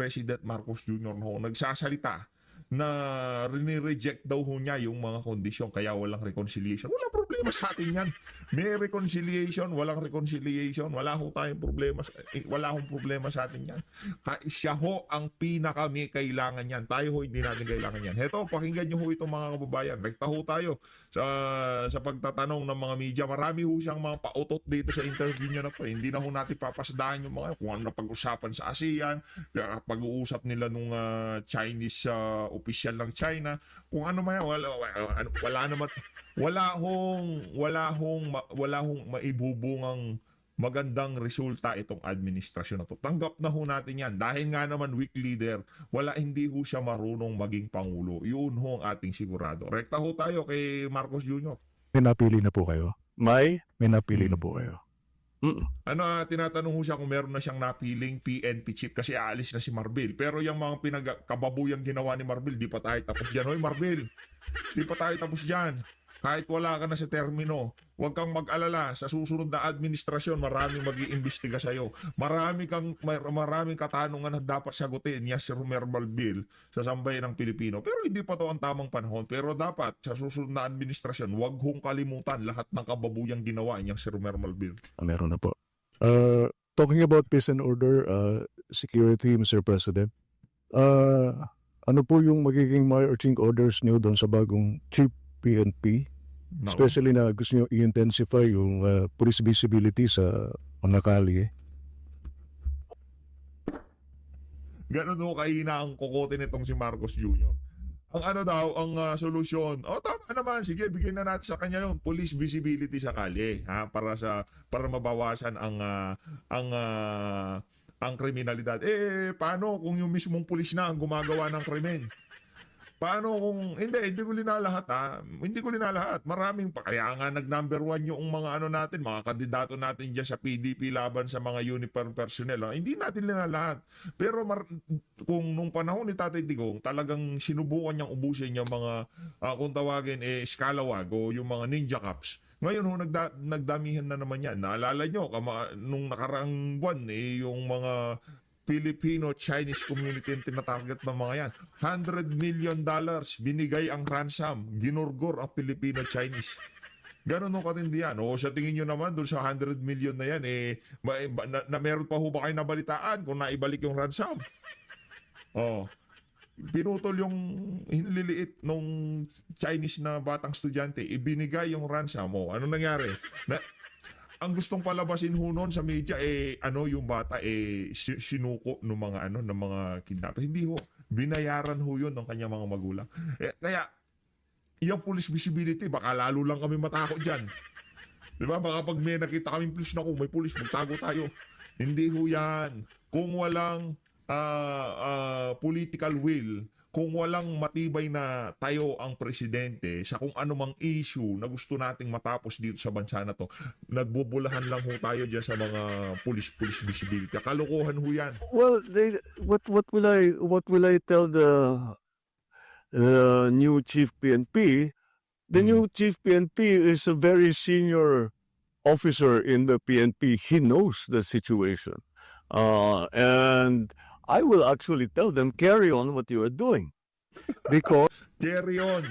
President Marcos Jr. na ho nagsasalita na rini-reject daw ho niya yung mga kondisyon kaya walang reconciliation. Walang problema sa atin yan. May reconciliation, walang reconciliation, wala ho tayong problema, wala hong problema sa atin yan. Siya ho ang pinaka may kailangan yan. Tayo ho hindi natin kailangan yan. Heto, pakinggan nyo ho itong mga kababayan. Rekta ho tayo sa pagtatanong ng mga media. Marami ho siyang mga pautot dito sa interview niya na to. Hindi na ho natin papasdahan yung mga kung ano na pag-usapan sa ASEAN, pag-uusap nila nung Chinese official ng China, kung ano man, wala hong maibubungang magandang resulta itong administrasyon na to. Tanggap na ho natin yan. Dahil nga naman weak leader, hindi ho siya marunong maging pangulo. Yun ho ang ating sigurado. Rekta ho tayo kay Marcos Jr. May napili na po kayo? May napili na po kayo. Tinatanong ho siya kung meron na siyang napiling PNP chief kasi aalis na si Marbil. Pero yung mga pinagkababuyang ginawa ni Marbil, di pa tayo tapos dyan. Hoy Marbil, di pa tayo tapos dyan. Kahit wala ka na sa termino, huwag kang mag-alala. Sa susunod na administrasyon, maraming mag-iimbestiga sa'yo. Maraming katanungan na dapat sagutin niya si Romer Balbil sa sambayan ng Pilipino. Pero hindi pa to ang tamang panahon. Pero dapat, sa susunod na administrasyon, huwag hong kalimutan lahat ng kababuyang ginawa niya si Romer Balbil. Meron na po. Talking about peace and order, security, Mr. President, ano po yung magiging marching orders niyo doon sa bagong Chief PNP? No. Especially na gusto nyo i-intensify yung police visibility sa mga kalye. Ganun ho kahina ang kukote nitong si Marcos Jr. Ang solusyon, tama naman, sige, bigyan na natin sa kanya yung police visibility sa kalye, para mabawasan ang kriminalidad. Paano kung yung mismong pulis na ang gumagawa ng krimen? Paano kung hindi ko linalahat Hindi ko linalahat. Maraming pa kaya nga nag-number 1 yung mga natin, mga kandidato natin diyan sa PDP laban sa mga uniform personnel. Hindi natin linalahat. Pero kung nung panahon ni Tatay Digong, talagang sinubukan niyang ubusin yung mga kung tawagin scalawag o yung mga ninja cops. Ngayon nagdamihan na naman yan. Naalala nyo, nung nakaraang buwan, yung mga Filipino-Chinese community ang tinatarget ng mga yan. $100 million binigay ang ransom. Ginurgor ang Filipino-Chinese. Ganon nung katindi yan. Sa tingin nyo naman, doon sa 100 million na yan, meron pa ho ba kayo nabalitaan kung naibalik yung ransom? Pinutol yung hinliliit nung Chinese na batang estudyante. Ibinigay yung ransom. Ano nangyari? Ang gustong palabasin ho noon sa media yung bata sinuko ng mga kidnapper. Hindi ho. Binayaran ho yun ng kanyang mga magulang. Kaya yung police visibility, baka lalo lang kami matakot dyan. Diba? Baka pag may nakita kami police na kung may police, magtago tayo. Hindi ho yan. Kung walang political will, kung walang matibay na tayo ang presidente sa kung anumang issue na gusto nating matapos dito sa bansa na to, nagbubulahan lang ho tayo dyan sa mga police visibility. Kalokohan ho yan. Well, what will I tell the new chief PNP? The new chief PNP is a very senior officer in the PNP. He knows the situation, and I will actually tell them, carry on what you are doing. Because carry on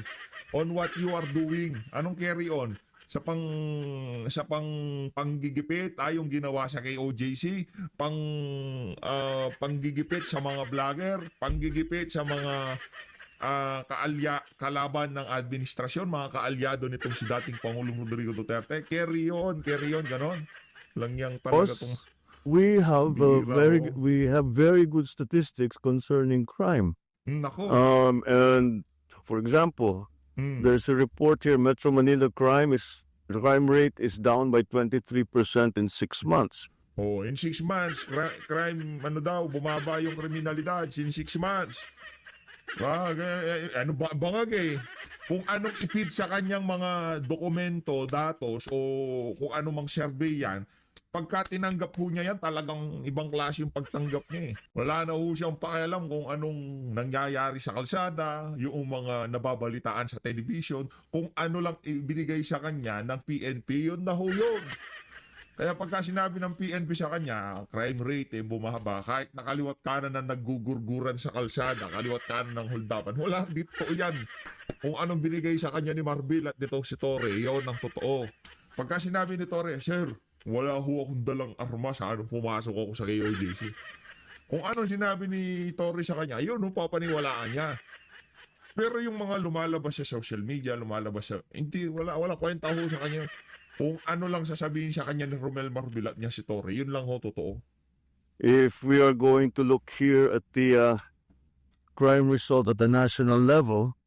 what you are doing. Anong carry on? Sa panggigipit yung ginawa sa kay OJC, panggigipit sa mga vlogger, panggigipit sa mga kalaban ng administrasyon, mga kaalyado nitong si dating Pangulong Rodrigo Duterte. Carry on, ganon. Lang yang talaga tong we have very good statistics concerning crime. Nako. And for example, there's a report here, Metro Manila crime rate is down by 23% in 6 months. In 6 months, crime, bumaba yung kriminalidad in 6 months. Bangag kung anong ipid sa kanyang mga dokumento, datos, o kung anong survey yan, pagka tinanggap ho niya yan, talagang ibang klase yung pagtanggap niya. Wala na ho siyang pakialam kung anong nangyayari sa kalsada, yung mga nababalitaan sa television, kung ano lang ibinigay sa kanya ng PNP, yun na ho yun. Kaya pagka sinabi ng PNP sa kanya, ang crime rate bumahaba, kahit nakaliwat kanan na naggugurguran sa kalsada, kaliwat kanan ng holdapan, wala, di totoo yan. Kung anong binigay sa kanya ni Marbil at nito si Torre, yun ang totoo. Pagka sinabi ni Torre, Sir, wala ho akong dalang armas, anong pumasok ako sa KOJC. Kung anong sinabi ni Torre sa kanya, yun, papaniwalaan niya. Pero yung mga lumalabas sa social media, lumalabas sa, hindi, wala kwenta ho sa kanya. Kung ano lang sasabihin sa kanya ni Romel Marbil at niya si Torre, yun lang ho totoo. If we are going to look here at the crime result at the national level,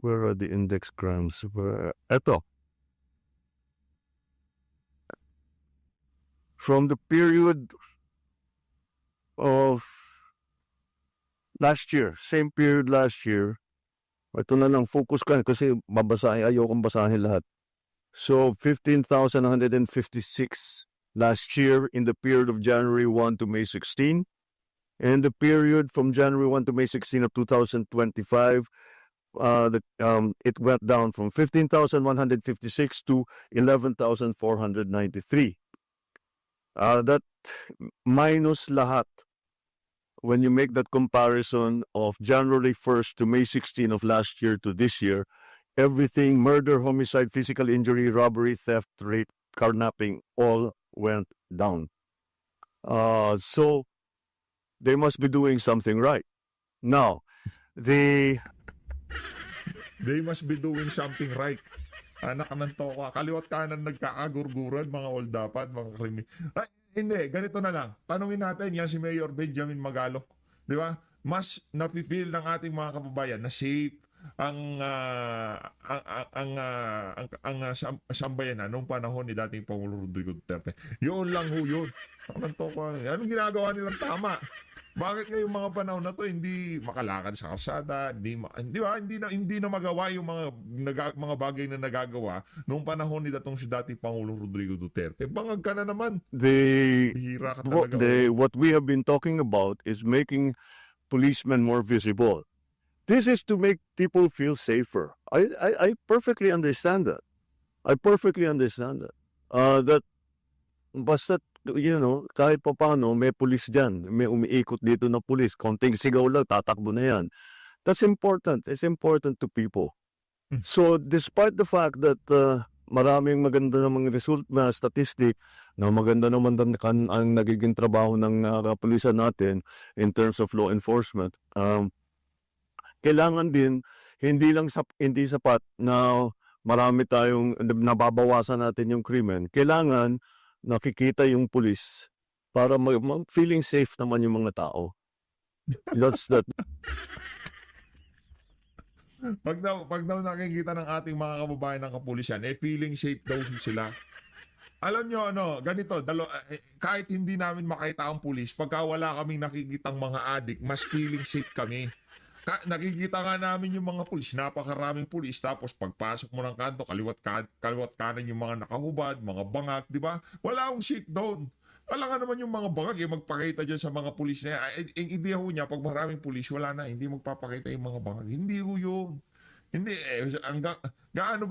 where are the index crimes? Eto. From the period of last year, same period last year, ito na lang, focus ka kasi babasahin, ayokong basahin lahat. So, 15,156 last year in the period of January 1 to May 16. And the period from January 1 to May 16 of 2025, it went down from 15,156 to 11,493. That minus lahat. When you make that comparison of January 1st to May 16 of last year to this year, everything, murder, homicide, physical injury, robbery, theft, rape, carnapping, all went down. So they must be doing something right. Now, They must be doing something right. Anak ng toka, kaliwat kanan nagkakagurguran, mga oldapat, mga krimi. Ay, hindi, ganito na lang. Tanungin natin yan si Mayor Benjamin Magalong. Di ba? Mas napipil ng ating mga kababayan na safe sambayanan nung panahon ni dating Pangulo Rodrigo Duterte. Yun lang ho yun. Anong toka? Anong ginagawa nilang tama? Bakit ngayong mga panahon na to hindi makalakad sa kalsada, hindi na magawa yung mga bagay na nagagawa nung panahon ni si dating Pangulong Rodrigo Duterte. Bangag ka na naman. Bihira ka talaga. what we have been talking about is making policemen more visible. This is to make people feel safer. I perfectly understand that. I perfectly understand that. That basta, kahit pa paano, may pulis dyan. May umiikot dito na pulis. Konting sigaw lang, tatakbo na yan. That's important. It's important to people. So, despite the fact that maraming maganda namang result na statistic, na maganda naman ang nagiging trabaho ng kapulisan natin in terms of law enforcement, kailangan din, hindi sapat na marami tayong, nababawasan natin yung krimen. Kailangan nakikita yung pulis para feeling safe naman yung mga tao. That's that. Pag daw nakikita ng ating mga kababayan ng kapulisan, feeling safe daw sila. Alam nyo, ganito, kahit hindi namin makita ang pulis, pagka wala kaming nakikitang mga adik, mas feeling safe kami. Nakikita nga namin yung mga pulis, napakaraming pulis, tapos pagpasok mo ng kanto, kaliwat kanan yung mga nakahubad, mga bangag, di ba? Wala akong sit down. Wala nga naman yung mga bangag, magpakita dyan sa mga pulis na yan. Hindi ho niya, pag maraming pulis, wala na, hindi magpapakita yung mga bangag. Hindi ho yun. Hindi, gaano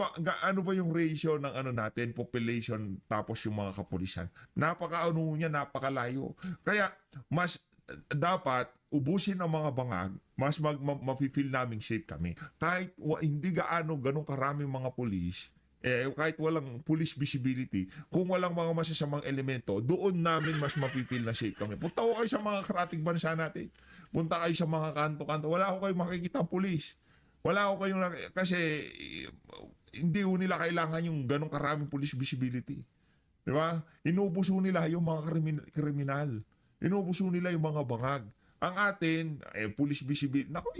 ba yung ratio ng natin, population, tapos yung mga kapulisan? Napakalayo. Kaya, mas dapat ubusin ang mga bangag, mas mafe-feel naming safe kami. Kahit hindi ganong karaming mga pulis, kahit walang police visibility, kung walang mga masasamang elemento, doon namin mas mafe-feel na safe kami. Punta ko kayo sa mga karating bansa natin. Punta kayo sa mga kanto-kanto. Wala ko kayo makikita ang pulis. Wala ko kayong, kasi hindi ho nila kailangan yung ganong karaming police visibility. Di ba? Inuubuso nila yung mga kriminal. Inuubuso nila yung mga bangag. Ang atin, police visibility. Naku,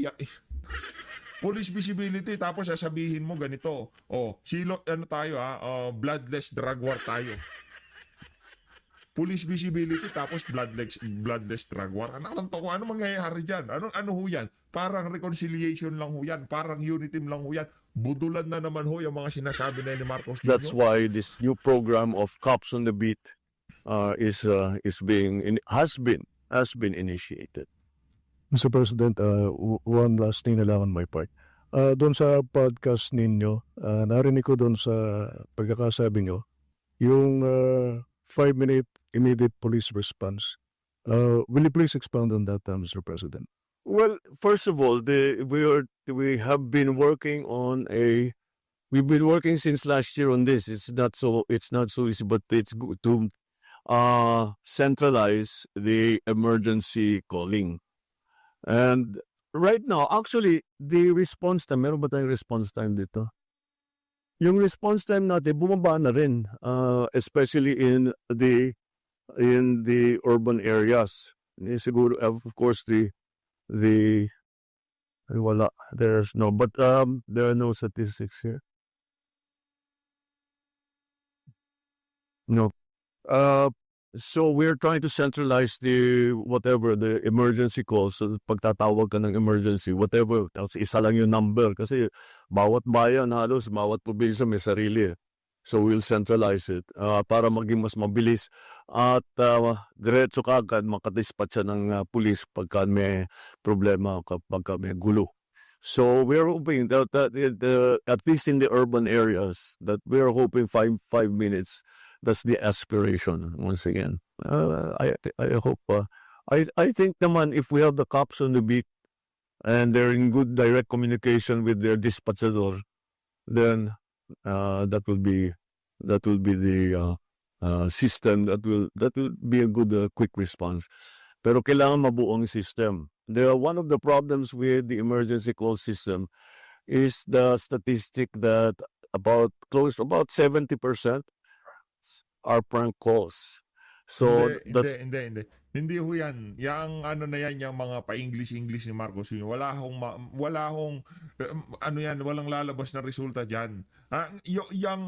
police visibility, tapos sasabihin mo ganito, bloodless drug war tayo. Police visibility, tapos bloodless drug war. Ano mangyayari dyan? Ano ho yan? Parang reconciliation lang ho yan. Parang unity lang ho yan. Budulan na naman ho yung mga sinasabi na ni Marcos Jr. That's why this new program of Cops on the Beat has been initiated. Mr. President, one last thing na lang on my part. doon sa podcast ninyo, narinig ko doon sa pagkakasabi nyo, yung 5-minute immediate police response. Will you please expound on that, Mr. President? Well, first of all, we have been working on we've been working since last year on this. It's not so easy, but it's good to centralize the emergency calling. And right now, actually, the response time, meron ba tayong response time dito? Yung response time natin, bumaba na rin, especially in the urban areas. Siguro, of course, wala, there's no, but there are no statistics here. No. So we're trying to centralize the emergency calls. So pagtatawag ka ng emergency, whatever, tapos isa lang yung number kasi bawat bayan halos, bawat probinsya may sarili. So we'll centralize it para maging mas mabilis at diretso ka agad makadispatcha ng pulis pagka may problema, kapag may gulo. So we're hoping that at least in the urban areas that we're hoping 5 minutes. That's the aspiration once again. I hope. I think naman if we have the cops on the beat and they're in good direct communication with their dispatchador, then that will be the system that will be a good quick response. Pero kailangan mabuong system. One of the problems with the emergency call system is the statistic that about 70% are prank calls. So Hindi. Hindi ho yan. Yang ano na yan, yung mga pa-English ni Marcos yun. Wala hong walang lalabas na resulta diyan. Yang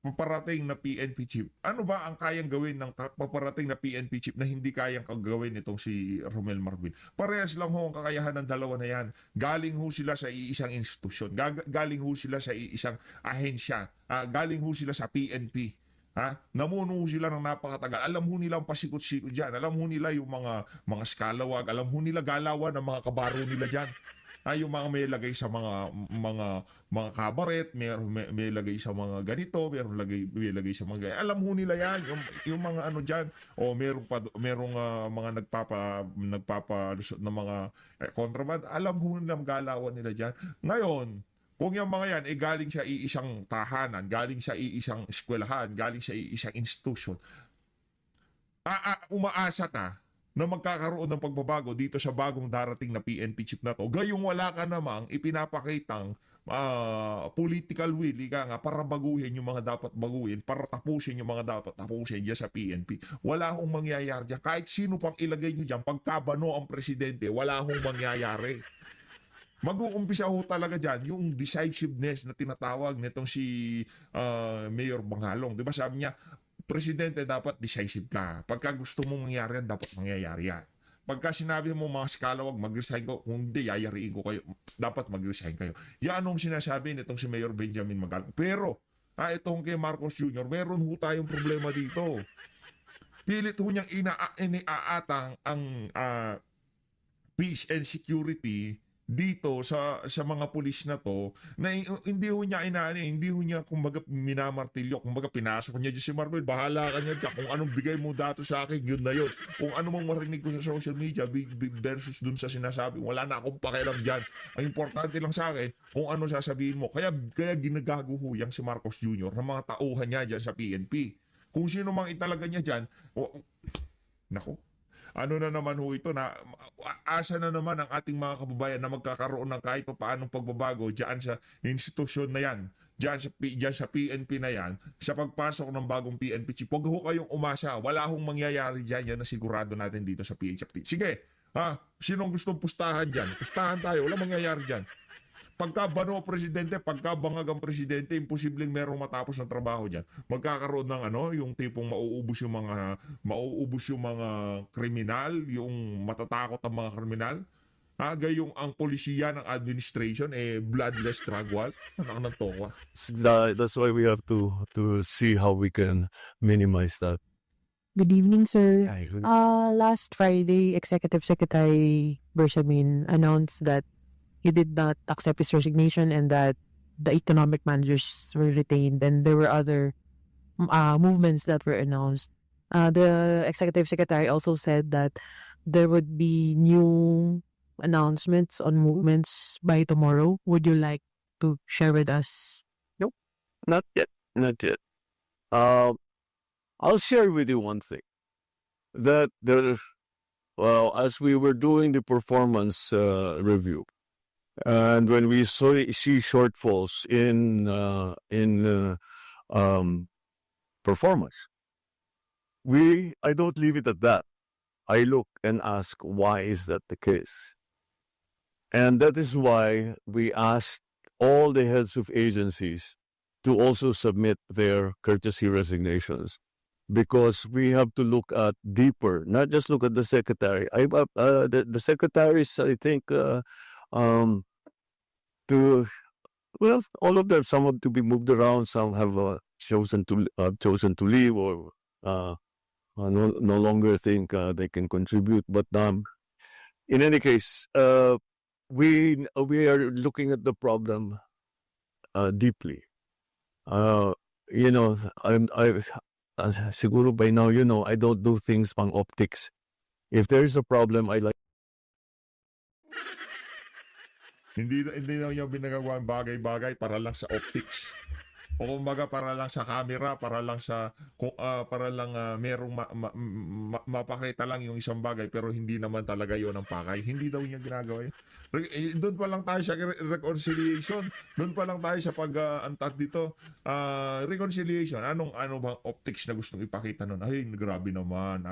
paparating na PNP chief. Ano ba ang kayang gawin ng paparating na PNP chief na hindi kayang gawin itong si Romel Marvin? Parehas lang ho ang kakayahan ng dalawa na yan. Galing ho sila sa iisang institusyon. Galing ho sila sa iisang ahensya. Galing ho sila sa PNP. Namuno sila ng napakatagal. Alam ho nila ang pasikot-sikot dyan. Alam ho nila yung mga skalawag. Alam ho nila galawan ng mga kabaro nila dyan. Yung mga may lagay sa mga kabaret, may lagay sa mga ganito, may lagay sa mga ganito. Alam ho nila yan, yung mga ano diyan. O merong mga nagpapalusot ng mga kontraband. Alam ho nila ang galawan nila diyan. Ngayon, kung yung mga yan galing sa iisang tahanan, galing sa iisang eskwelahan, galing sa iisang institusyon, umaasa ka na magkakaroon ng pagbabago dito sa bagong darating na PNP chief na to. Gayong wala ka namang ipinapakitang political will, para baguhin yung mga dapat baguhin, para tapusin yung mga dapat tapusin dyan sa PNP. Wala hong mangyayari dyan. Kahit sino pang ilagay nyo dyan, pagkabano ang presidente, wala hong mangyayari. Mag-uumpisa ho talaga dyan yung decisiveness na tinatawag nitong si Mayor Bangalong. Diba sabi niya, presidente dapat decisive ka. Pagka gusto mong mangyari yan, dapat mangyayari yan. Pagka sinabi mo mga skalawag, mag-resign ko, kung hindi, yayariin ko kayo, dapat mag-resign kayo. Yan ang sinasabi nitong si Mayor Benjamin Magalong. Pero, itong kay Marcos Jr., meron ho tayong problema dito. Pilit ho niyang iniaatang ang peace and security dito sa mga pulis na to, na hindi ho niya hindi ho niya kumbaga minamartilyo, kumbaga pinasok niya si Marvel, bahala ka niya dyan, kung anong bigay mo datos sa akin, yun na yun. Kung ano mong marinig ko sa social media versus dun sa sinasabi, wala na akong pakialam dyan. Ang importante lang sa akin, kung ano sasabihin mo. Kaya ginagago ho yang si Marcos Jr. ng mga tauhan niya dyan sa PNP. Kung sino mang italaga niya dyan, nako, ano na naman ho ito, na asa na naman ang ating mga kababayan na magkakaroon ng kahit paanong pagbabago diyan sa institusyon na yan, diyan sa PNP na yan, sa pagpasok ng bagong PNP chief. Huwag ho kayong umasa, wala hong mangyayari diyan, yan na sigurado natin dito sa PHFT. Sige, sinong gustong pustahan diyan? Pustahan tayo, wala mangyayari diyan. Pagka bano presidente, pagka bangag ang presidente, imposibleng merong matapos ng trabaho diyan. Magkakaroon ng yung tipong mauubos yung mga kriminal, yung matatakot ang mga kriminal. Gayong ang polisiya ng administration bloodless drug war. Anak ng toka. That's why we have to see how we can minimize that. Good evening, sir. Ay, Last Friday, Executive Secretary Bersamin announced that he did not accept his resignation and that the economic managers were retained and there were other movements that were announced. The executive secretary also said that there would be new announcements on movements by tomorrow. Would you like to share with us? Not yet. Not yet. I'll share with you one thing. That there, well, as we were doing the performance review, and when we see shortfalls in performance, I don't leave it at that. I look and ask, why is that the case? And that is why we asked all the heads of agencies to also submit their courtesy resignations, because we have to look at deeper, not just look at the secretary. The secretaries, I think, to well, all of them. Some have to be moved around. Some have chosen to leave, or no longer think they can contribute. But in any case, we are looking at the problem deeply. You know, siguro by now, you know, I don't do things pang optics. If there is a problem, I like. Hindi daw niya binagawa ang bagay-bagay para lang sa optics. O kumbaga para lang sa camera, para lang merong mapakita lang yung isang bagay pero hindi naman talaga yon ang pakay. Hindi daw niya ginagawa yun. Doon pa lang tayo sa reconciliation. Doon pa lang tayo sa pag-antat dito. Reconciliation. Ano bang optics na gustong ipakita nun? Ay, grabe naman.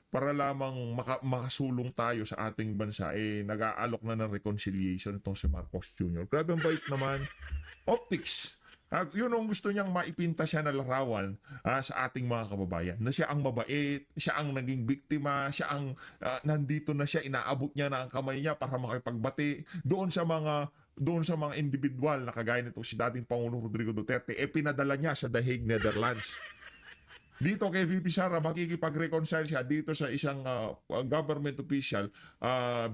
Para lamang makasulong tayo sa ating bansa, nag-aalok na ng reconciliation itong si Marcos Jr. Grabe ang bait naman. Optics. Yun ang gusto niyang maipinta siya na larawan sa ating mga kababayan. Na siya ang mabait, siya ang naging biktima, siya ang nandito na siya, inaabot niya na ang kamay niya para makipagbati doon sa mga individual na kagaya nito si dating Pangulong Rodrigo Duterte, pinadala niya sa The Hague, Netherlands. Dito kay VP Sara, makikipag-reconcile siya dito sa isang government official,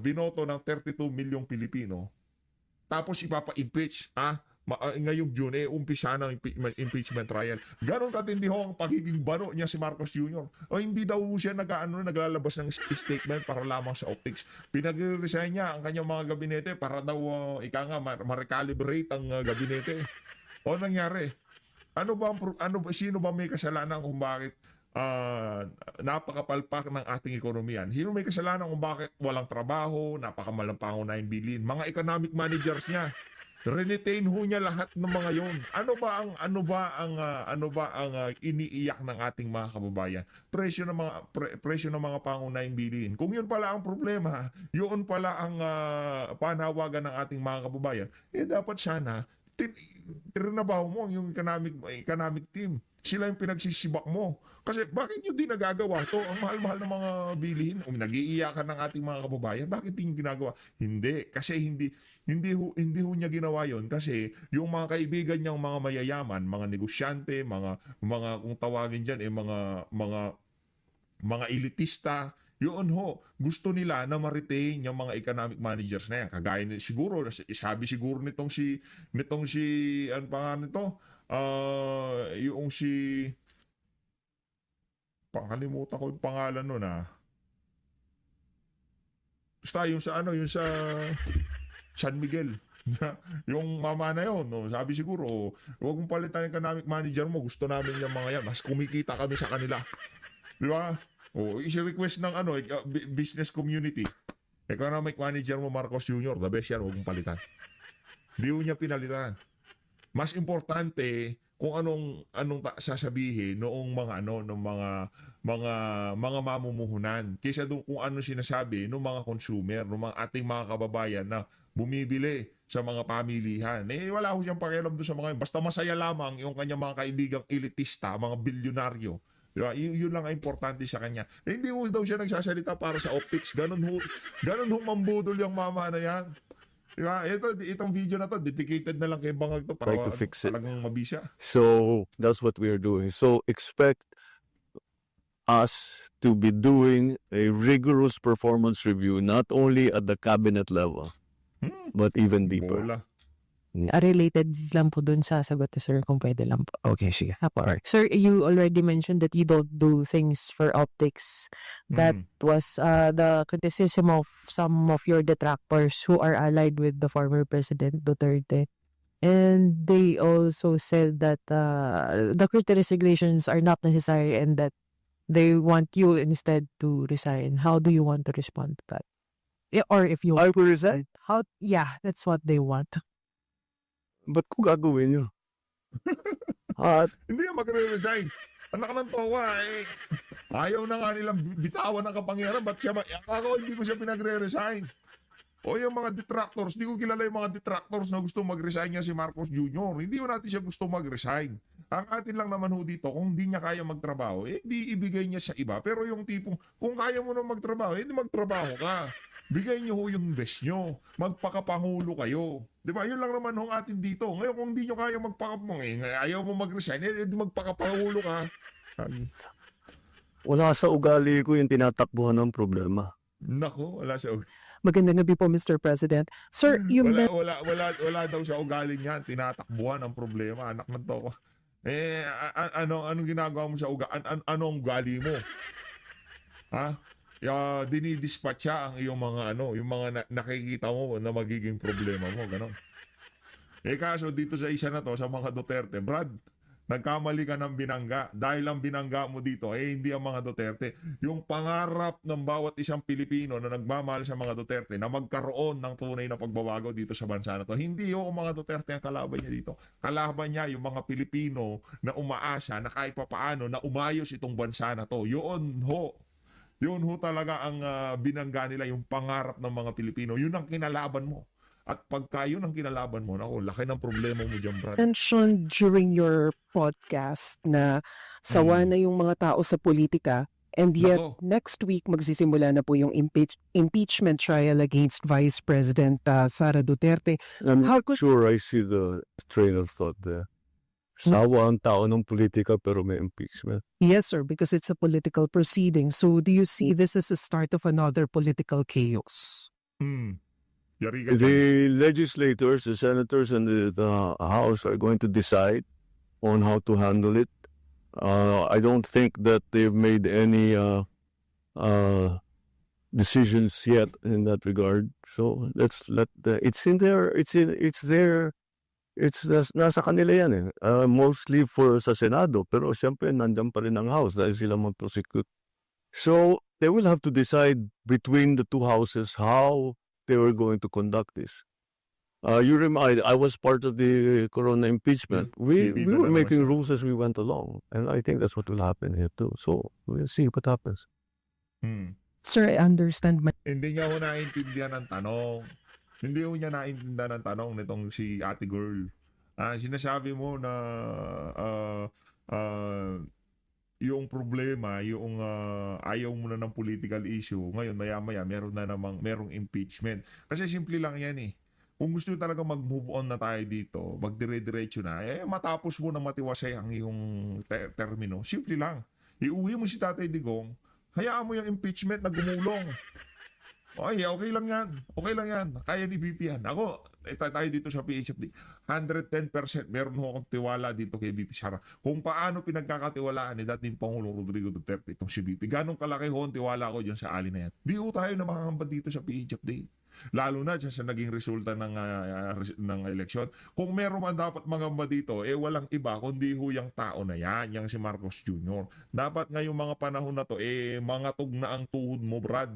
binoto ng 32 milyong Pilipino. Tapos ipapa-impeach. Ngayong June, umpisa ng impeachment trial. Ganon katindi ho ang pagiging bano niya si Marcos Jr. O hindi daw siya naglalabas ng statement para lamang sa optics. Pinag-resign niya ang kanyang mga gabinete para daw, ma-recalibrate ang gabinete. O nangyari? Sino ba may kasalanan kung bakit napakapalpak ng ating ekonomiya? Sino may kasalanan kung bakit walang trabaho, napakamalang pangunahing bilhin? Mga economic managers niya. Renetain ho niya lahat ng mga yon. Ano ba ang iniiyak ng ating mga kababayan? Presyo ng mga pangunahing bilhin. Kung yun pala ang problema, yun pala ang panawagan ng ating mga kababayan, dapat sana tirinabaho mo yung economic team. Sila yung pinagsisibak mo. Kasi bakit nyo di nagagawa to? Ang mahal-mahal ng mga bilihin. Nag-iiyakan ng ating mga kababayan. Bakit di nyo ginagawa? Hindi. Kasi hindi ho niya ginawa yon. Kasi yung mga kaibigan niyang mga mayayaman, mga negosyante, mga kung tawagin dyan, mga elitista, yun ho, gusto nila na ma-retain yung mga economic managers na yan. Kagaya siguro, sabi siguro nitong si ano pa nga nito? Yung si, pakalimutan ko yung pangalan nun Basta yung sa San Miguel. Yung mama na yun, sabi siguro, huwag mong palitan yung economic manager mo, gusto namin yung mga yan, mas kumikita kami sa kanila. Di ba? I-request ng business community. Economic manager mo Marcos Jr., the best yan, huwag mong palitan. Di niya pinalitan. Mas importante kung anong sasabihin noong mga mamumuhunan kaysa doon kung ano sinasabi ng mga consumer, ng mga ating mga kababayan na bumibili sa mga pamilihan. Wala ko siyang pakialam doon sa mga yun. Basta masaya lamang yung kanyang mga kaibigang elitista, mga bilyonaryo. Diba? Yun lang ang importante sa kanya. Hindi mo daw siya nagsasalita para sa optics. Ganun ho mambudol yung mama na yan. Diba? Itong video na to, dedicated na lang kay Bangag to para Try to fix it. talagang mabisa. So that's what we are doing. So expect us to be doing a rigorous performance review, not only at the cabinet level, but even deeper. Bola. Related lang po dun sa sagot ni sir, kung pwede lang po. Okay, sige. Apo. Sir, you already mentioned that you don't do things for optics. That was the criticism of some of your detractors who are allied with the former President Duterte. And they also said that the current resignations are not necessary and that they want you instead to resign. How do you want to respond to that? Yeah, or if you I will resign. yeah, that's what they want. Ba't ko gagawin yun? At Hindi yan magre-resign. Anak ng towa eh. Ayaw na nga nilang bitawan ng kapangyarihan. Ba't siya ako hindi ko siya pinagre-resign. O yung mga detractors, hindi ko kilala yung mga detractors na gusto mag-resign niya si Marcos Jr. Hindi ko natin siya gusto mag-resign. Ang atin lang naman ho dito, kung hindi niya kaya magtrabaho, di ibigay niya sa iba. Pero yung tipong, kung kaya mo na magtrabaho, di magtrabaho ka. Bigay niyo ho yung best niyo. Magpakapangulo kayo. Di ba? Yun lang naman ho atin dito. Ngayon, kung hindi niyo kaya magpakapangulo, ayaw mo mag-resign, di magpakapangulo ka. wala sa ugali ko yung tinatakbuhan ng problema. Nako, wala siya. Magandang gabi po, Mr. President. Sir, you Wala daw siya ugali niyan. Tinatakbuhan ang problema. Anak ng to. Anong ginagawa mo sa anong ugali mo? Ha? Dinidispatch siya ang iyong mga yung mga nakikita mo na magiging problema mo, ganon. Kaso dito sa isa na to, sa mga Duterte, Brad, nagkamali ka ng binangga. Dahil ang binangga mo dito, hindi ang mga Duterte. Yung pangarap ng bawat isang Pilipino na nagmamahal sa mga Duterte na magkaroon ng tunay na pagbabago dito sa bansa na to. Hindi yung mga Duterte ang kalaban niya dito. Kalaban niya yung mga Pilipino na umaasa na kahit papaano na umayos itong bansa na to. Yun ho talaga ang binangga nila, yung pangarap ng mga Pilipino. Yun ang kinalaban mo. At pagka yun ang kinalaban mo, naku, laki ng problema mo dyan, Brad. Mentioned during your podcast na sawa na yung mga tao sa politika, and yet Nako. next week magsisimula na po yung impeachment trial against Vice President Sara Duterte. I'm How not could- sure I see the train of thought there. Sawa ang tao ng politika pero may impeachment. Yes, sir, because it's a political proceeding. So do you see this as a start of another political chaos? Yari ka dyan. The legislators, the senators, and the House are going to decide on how to handle it. I don't think that they've made any decisions yet in that regard. So let's let it's in there. It's there. Nasa kanila yan eh. Mostly for sa Senado, pero siyempre nandiyan pa rin ang House dahil sila mag-prosecute. So they will have to decide between the two houses how they were going to conduct this. You remind, I was part of the Corona impeachment. We were making rules as we went along, and I think that's what will happen here too. So we'll see what happens. Sir, I understand. Hindi niya ho naintindihan ng tanong. Hindi ho niya naintindihan ng tanong nitong si ate girl. Sinasabi mo na yung problema, yung ayaw mo na ng political issue, ngayon maya-maya merong impeachment. Kasi simple lang yan eh. Kung gusto nyo talaga mag-move on na tayo dito, magdire-diretso na, matapos mo na matiwasay ang iyong termino. Simple lang. Iuwi mo si Tatay Digong, hayaan mo yung impeachment na gumulong. Okay lang yan. Okay lang yan. Kaya ni VP yan. Ako, tayo dito sa PHFD, 110% meron ho akong tiwala dito kay VP Sara. Kung paano pinagkakatiwalaan ni dating Pangulong Rodrigo Duterte itong si VP. Ganong kalaki ho ang tiwala ko dyan sa ali na yan. Di ho tayo na makakambad dito sa PHFD. Lalo na dyan sa naging resulta ng eleksyon. Kung meron man dapat mangamba dito, walang iba kundi ho yung tao na yan, yung si Marcos Jr. Dapat ngayong mga panahon na to, mga tug na ang tuhod mo, Brad.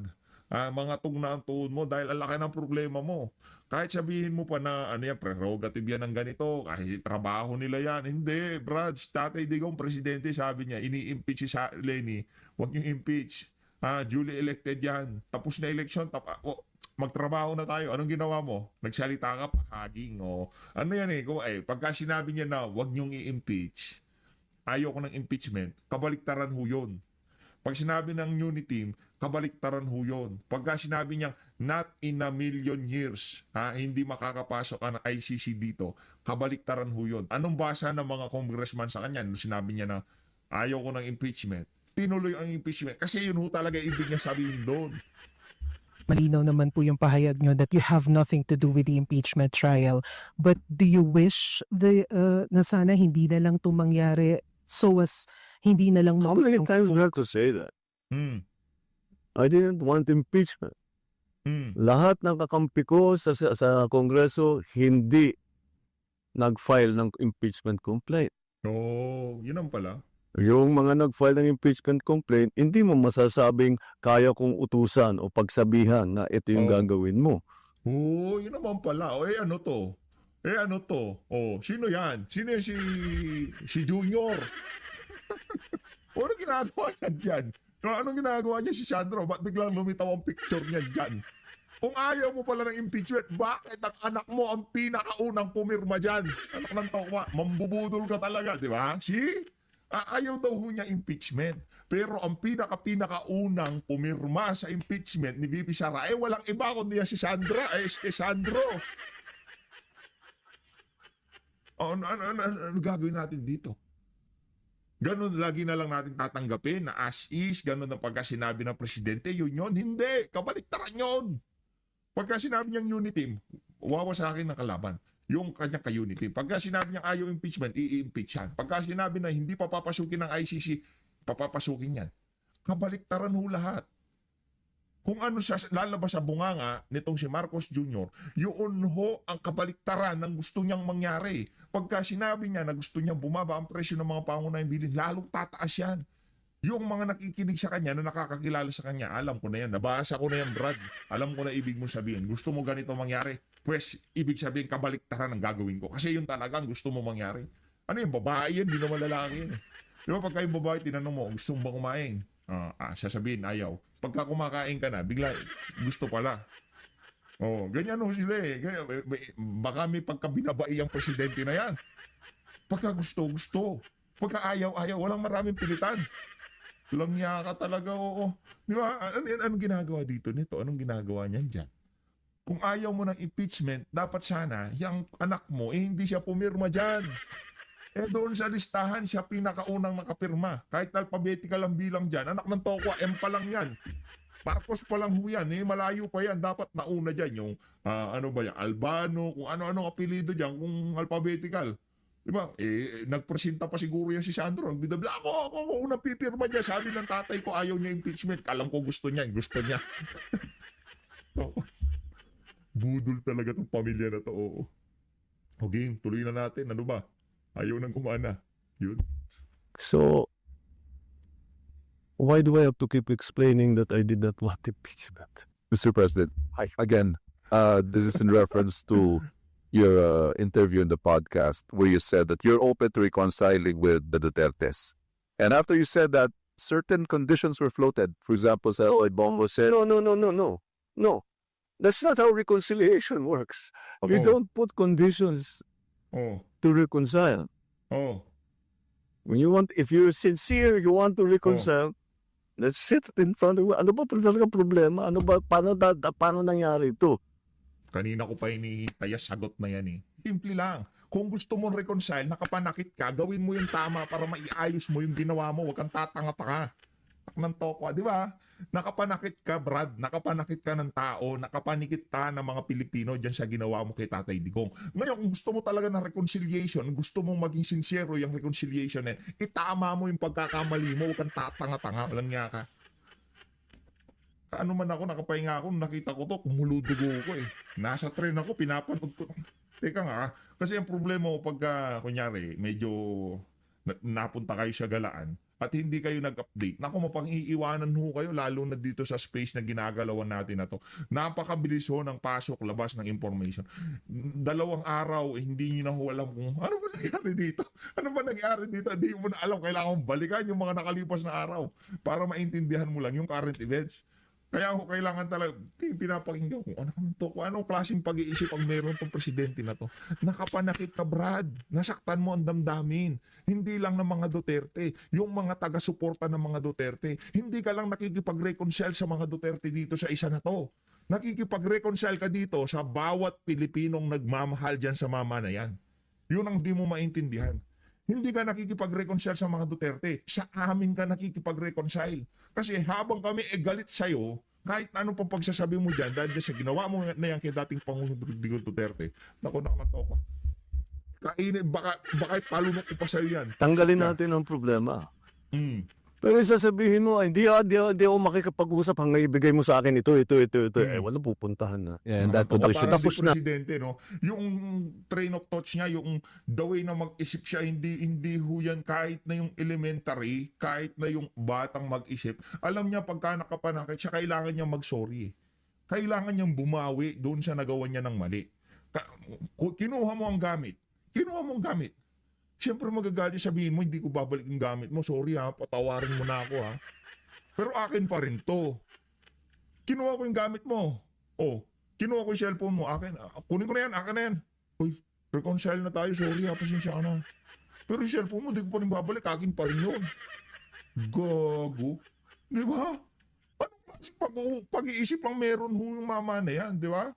Mga tug na ang tuhod mo dahil ang laki ng problema mo. Kahit sabihin mo pa na prerogative yan ng ganito, kahit trabaho nila yan. Hindi, Brad, Tatay Digong, presidente, sabi niya, ini-impeach si Lenny, huwag niyo impeach. Duly elected yan. Tapos na eleksyon, magtrabaho na tayo. Anong ginawa mo? Nagsalita ka pa, haging. Ano yan pagka sinabi niya na huwag niyong i-impeach, ayoko ng impeachment, kabaliktaran ho yun. Pag sinabi ng unity team, kabaliktaran ho yun. Pagka sinabi niyang not in a million years, hindi makakapasok ang ICC dito, kabaliktaran ho yun. Anong basa ng mga congressman sa kanya? Nung sinabi niya na ayaw ko ng impeachment, tinuloy ang impeachment. Kasi yun ho talaga ibig niya sabihin doon. Malinaw naman po yung pahayag nyo that you have nothing to do with the impeachment trial. But do you wish na sana hindi na lang ito mangyari so as hindi na lang How many times we have to say that? Hmm. I didn't want impeachment. Hmm. Lahat ng kakampi ko sa Kongreso hindi nag-file ng impeachment complaint. Oh, yun ang pala. Yung mga nag-file ng impeachment complaint, hindi mo masasabing kaya kong utusan o pagsabihan na ito yung Oh. gagawin mo. Oh, yun naman pala. O, ano to? Ano to? Oh, sino yan? Sino yan si Junior? O, ano ginagawa niya dyan? Anong ginagawa niya si Sandro? Ba't biglang lumitaw ang picture niya dyan? Kung ayaw mo pala ng impeachment, bakit ang anak mo ang pinakaunang pumirma dyan? Anak ng tokwa, mambubudol ka talaga, di ba? See? Ayaw daw ho niya impeachment. Pero ang pinakaunang pumirma sa impeachment ni VP Sara, walang iba kundi si Sandra, Sandro. Ano gagawin natin dito? Ganun lagi na lang natin tatanggapin na as is, ganun ang pagka sinabi ng presidente, yun. Hindi, kabaliktaran yun. Pagka sinabi niyang unity team, wawa sa akin ng kalaban. Yung kanyang ka-unity team. Pagka sinabi niyang ayaw impeachment, i-impeach yan. Pagka sinabi na hindi papapasukin ng ICC, papapasukin yan. Kabaliktaran ho lahat. Kung ano siya lalabas sa bunganga nitong si Marcos Jr., yun ho ang kabaliktaran ng gusto niyang mangyari. Pagka sinabi niya na gusto niyang bumaba ang presyo ng mga pangunahing bilhin, lalong tataas yan. Yung mga nakikinig sa kanya, na nakakakilala sa kanya, alam ko na yan, nabasa ko na yan, Brad. Alam ko na ibig mo sabihin. Gusto mo ganito mangyari? Pues, ibig sabihin, kabaliktaran ang gagawin ko. Kasi yun talagang gusto mo mangyari. Ano yung babae yan? Di naman lalaki yan. Di ba pagka yung babae, tinanong mo, gusto mo ba kumain? Sasabihin, ayaw. Pagka kumakain ka na, bigla, gusto pala. Oh, ganyan ho sila eh. Baka may pagkabinabai ang presidente na yan. Pagka gusto. Pagka ayaw, walang maraming pilitan. Lang niya ka talaga, oo. Di ba? Anong ginagawa dito nito? Anong ginagawa niyan dyan? Kung ayaw mo ng impeachment, dapat sana, yung anak mo, hindi siya pumirma dyan. Doon sa listahan, siya pinakaunang nakapirma. Kahit alphabetical ang bilang dyan, anak ng tokwa, M pa lang yan. Marcos pa lang ho yan, malayo pa yan. Dapat nauna dyan yung, Albano, kung ano-ano apelido dyan, kung alphabetical. Diba? Nagpresenta pa siguro yan si Sandro. Nagbidabla, ako unang pipirma niya. Sabi ng tatay ko, ayaw niya impeachment. Alam ko gusto niya. Budol talaga tong pamilya na to. Oo. Okay, tuloy na natin. Ano ba? Ayaw nang kumana. Yun. So, why do I have to keep explaining that I did not want impeachment? Mr. President, again, this is in reference to your interview in the podcast where you said that you're open to reconciling with the Dutertes. And after you said that, certain conditions were floated. For example, Bongo said... No. That's not how reconciliation works. You Oh. don't put conditions Oh. to reconcile. Oh. If you're sincere, you want to reconcile, let's sit in front of, ano ba talaga problema? Paano nangyari ito? Kanina ko pa hinihintay ang sagot na yan eh. Simple lang. Kung gusto mong reconcile, nakapanakit ka, gawin mo yung tama para maiayos mo yung ginawa mo. Huwag kang tatanga pa ka. Ng tokwa, di ba? Nakapanakit ka, Brad. Nakapanakit ka ng tao. Nakapanikit ka ng mga Pilipino dyan sa ginawa mo kay Tatay Digong. Ngayon, kung gusto mo talaga ng reconciliation, gusto mong maging sincero yung reconciliation na itama mo yung pagkakamali mo. Huwag kang tatanga-tanga. Walang niya ka. Ano man ako, nakapahinga ako, nakita ko to, kumuludugo ko eh. Nasa train ako, pinapanood ko. Teka nga, kasi ang problema ko pagka, kunyari, medyo napunta kayo sa galaan at hindi kayo nag-update. Naku, mapang-iiwanan ho kayo, lalo na dito sa space na ginagalawan natin na to. Napakabilis ho ng pasok, labas ng information. 2 araw, hindi nyo na ho alam kung ano ba nangyari dito. Ano ba nangyari dito? Hindi mo na alam, kailangan balikan yung mga nakalipas na araw para maintindihan mo lang yung current events. Kaya ako kailangan talaga, pinapakinggan ko, anong klaseng pag-iisip ang meron tong presidente na to? Nakapanakit ka, Brad. Nasaktan mo ang damdamin. Hindi lang ng mga Duterte, yung mga taga-suporta ng mga Duterte. Hindi ka lang nakikipag-reconcile sa mga Duterte dito sa isa na to. Nakikipag-reconcile ka dito sa bawat Pilipinong nagmamahal dyan sa mama na yan. Yun ang di mo maintindihan. Hindi ka nakikipag-reconcile sa mga Duterte. Sa amin ka nakikipag-reconcile. Kasi habang kami galit sa'yo, kahit ano pa pagsasabi mo dyan, dahil sa ginawa mo na yan kay dating Pangulong Rodrigo Duterte, naku, nakamato ka. Kainin, baka palunok ko pa sa'yo yan. Tanggalin natin ang problema. Mm. Pero sasabihin mo, hindi ako makikipag-usap hanggang ibigay mo sa akin ito. Wala pupuntahan na. Yeah, and that Parang position. Tapos si na. Presidente, no? Yung train of thought niya, yung the way na mag-isip siya, hindi ho yan kahit na yung elementary, kahit na yung batang mag-isip. Alam niya pagka nakapanakit siya, kailangan niya mag-sorry. Kailangan niyang bumawi doon sa nagawa niya ng mali. Kinuha mo ang gamit. Siyempre magagalit, sabihin mo, hindi ko babalik yung gamit mo. Sorry ha, patawarin mo na ako ha. Pero akin pa rin to. Kinuha ko yung gamit mo. Oh, kinuha ko yung cellphone mo. Akin, kunin ko na yan, akin na yan. Uy, reconcile na tayo, sorry ha, pasensya ka na. Pero yung cellphone mo, hindi ko pa rin babalik, akin pa rin yun. Gago. Di ba? Anong klaseng pag-iisip lang meron ho yung mama na yan, di ba?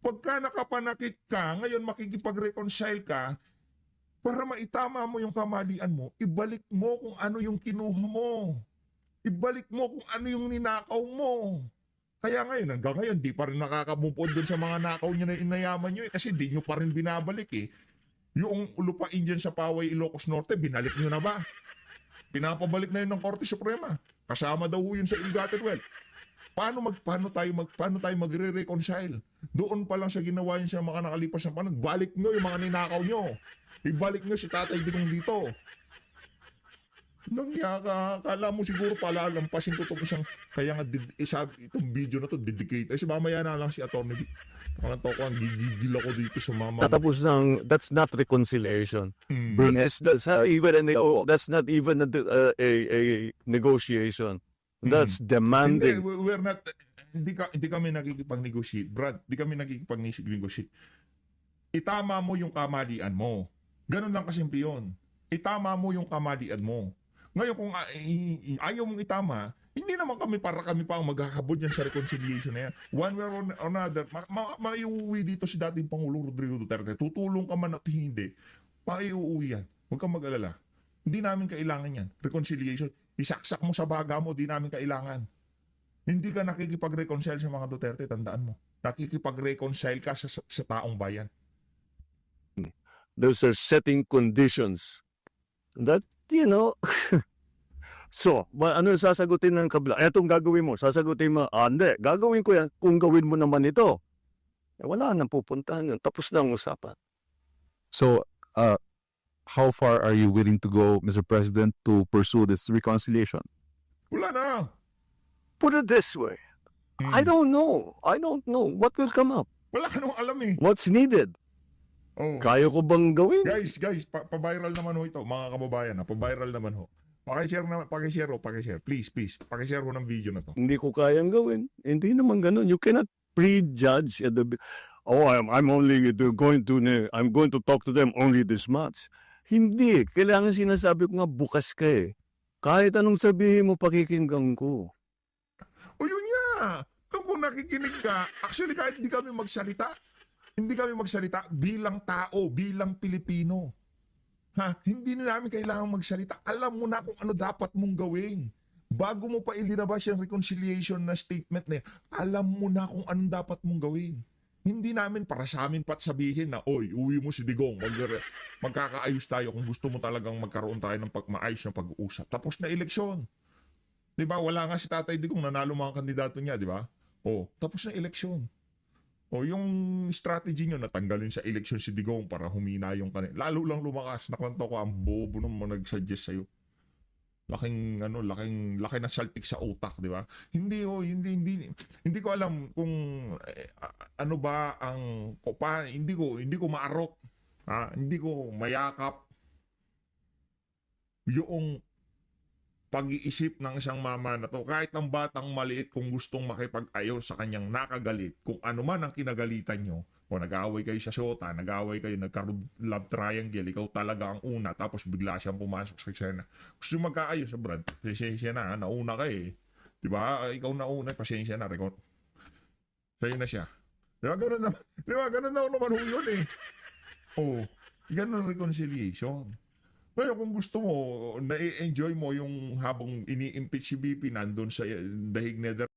Pagka nakapanakit ka, ngayon makikipag-reconcile ka, para maitama mo yung kamalian mo, ibalik mo kung ano yung kinuha mo. Ibalik mo kung ano yung ninakaw mo. Kaya ngayon, hanggang ngayon, di pa rin nakakabupod dun sa mga nakaw nyo na inayaman nyo kasi di nyo pa rin binabalik eh. Yung lupain dyan sa Poway, Ilocos Norte, binalik nyo na ba? Pinapabalik na yun ng Korte Suprema. Kasama daw yun sa ill-gotten wealth. Paano tayo magre-reconcile? Doon pa lang sa ginawa niyo sa mga nakalipas na panahon, balik nyo yung mga ninakaw nyo. Ibalik nyo si Tatay Digong dito. Nangya ka, kala mo siguro palalampasin ko itong isang, kaya nga itong video na to dedicate. Ay, mamaya na lang si Atty. Nakanta ko, ang gigigil ako dito sa mama. Tatapos ng, that's not reconciliation. Hmm. That's not even a negotiation. That's demanding. We're not, hindi kami nakikipag-negotiate. Brad, hindi kami nakikipag-negotiate. Itama mo yung kamalian mo. Ganun lang kasimple yun. Itama mo yung kamalian mo. Ngayon kung ayaw mong itama, hindi naman kami pa ang magkakabod yan sa reconciliation na yan. One way or another, maiuwi dito si dating Pangulong Rodrigo Duterte. Tutulong ka man at hindi, maiuwi yan. Huwag kang mag-alala. Hindi namin kailangan yan. Reconciliation. Isaksak mo sa baga mo, di namin kailangan. Hindi ka nakikipag-reconcile sa mga Duterte, tandaan mo. Nakikipag-reconcile ka sa taong bayan. Those are setting conditions that, so, ano sasagutin ng kabila? Etong gagawin mo, sasagutin mo, hindi, gagawin ko yan kung gawin mo naman ito. Wala nang pupuntahan yun. Tapos na ang usapan. So, how far are you willing to go, Mr. President, to pursue this reconciliation? Wala na. Put it this way. I don't know what will come up. Wala ka nang alam eh. What's needed? Oh. Kaya ko bang gawin? Guys, pa-viral naman ho ito, mga kababayan, pa-viral naman ho. Pakishare, please, pakishare ho ng video na to. Hindi ko kayang gawin. Hindi naman ganun. You cannot prejudge at the I'm going to talk to them only this much. Hindi. Kailangan sinasabi ko nga bukas ka eh. Kahit anong sabihin mo, pakikinggan ko. O yun nga. Kung nakikinig ka, actually kahit hindi kami magsalita bilang tao, bilang Pilipino. Hindi na namin kailangan magsalita. Alam mo na kung ano dapat mong gawin. Bago mo pa ilinabas yung reconciliation na statement na yan, alam mo na kung anong dapat mong gawin. Hindi namin para sa amin pat sabihin na, oy, uwi mo si Digong, magkakaayos tayo kung gusto mo talagang magkaroon tayo ng maayos na pag-uusap. Tapos na eleksyon. Diba? Wala nga si Tatay Digong, nanalo mga kandidato niya, diba? Tapos na eleksyon. Yung strategy nyo, natanggalin sa eleksyon si Digong para humina yung kanila. Lalo lang lumakas. Nakwanto ko, ang bobo naman nag-suggest sa'yo. Laki na saltik sa utak, di ba? Hindi ko alam kung ano ba ang hindi ko maarok. Hindi ko mayakap yung pag-iisip ng isang mama na to, kahit ng batang maliit kung gustong makipag-ayos sa kanyang nakagalit, kung ano man ang kinagalitan nyo, o nag-aaway kayo sa shota, nag-aaway kayo, nagka-love triangle, ikaw talaga ang una, tapos bigla siyang pumasok sa eksena. Gusto magkaayos sa Brad, pasensya na, nauna ka eh. Diba? Ikaw nauna, pasensya na, sa'yo na siya. Diba? Ganun na naman yun eh. Yan ang reconciliation. Ngayon, kung gusto mo, na-enjoy mo yung habang ini-impeach si BP nandun sa dahig nether